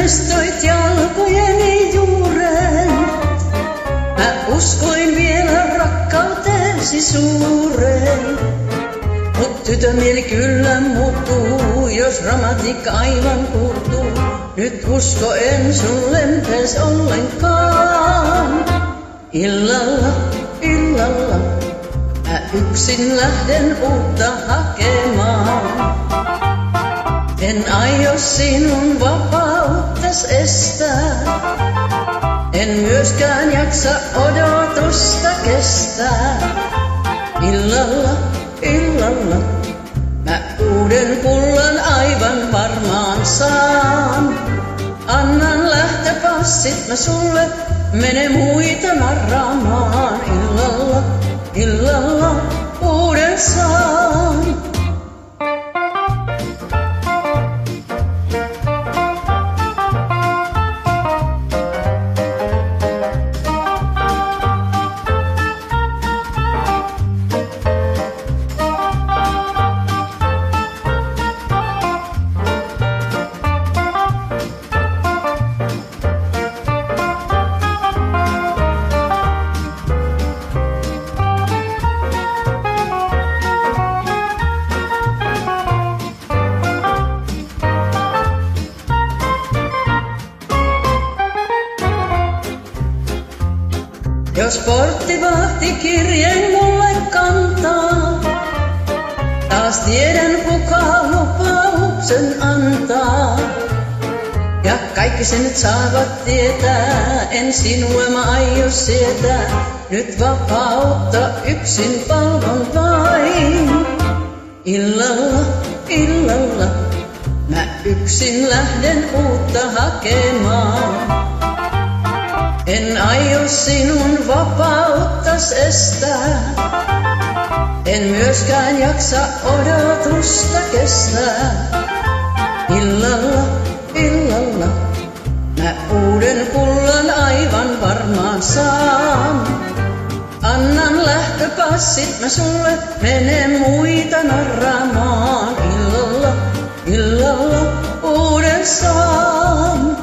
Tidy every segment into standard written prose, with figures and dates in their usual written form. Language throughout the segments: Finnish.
istuit jalkojeni juureen. Mä uskoin vielä rakkauteesi suureen. Mut tytön mieli kyllä muuttuu, jos dramatiikka aivan puuttuu. Nyt usko en sun lempees ollenkaan. Illalla, illalla, mä yksin lähden uutta hakemaan. En aio sinun vapauttas estää. En myöskään jaksa odotusta kestää. Illalla, illalla, mä uuden pullan aivan varmaan saan. Annan lähtöpassit mä sulle, mene muita narraamaan. Illalla, illalla, uuden saan. Jos porttivahti kirjeen mulle kantaa, taas tiedän kuka lupauksen antaa. Ja kaikki sen nyt saavat tietää, en sinua mä aio sietää. Nyt vapautta yksin palvon vain. Illalla, illalla, mä yksin lähden uutta hakemaan. En aio sinun vapauttas estää. En myöskään jaksa odotusta kestää. Illalla, illalla, mä uuden pullan aivan varmaan saan. Annan lähtöpassit mä sulle, mene muita narraamaan. Illalla, illalla, uuden saan.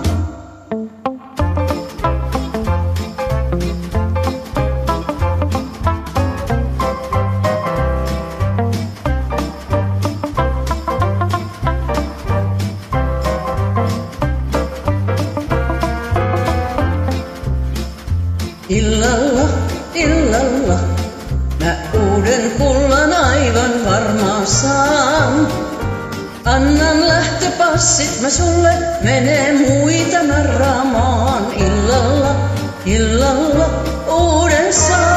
Illalla, illalla, mä uuden pullan aivan varmaan saan. Annan lähtöpassit mä sulle, mene muita narraamaan. Illalla, illalla, uuden saan.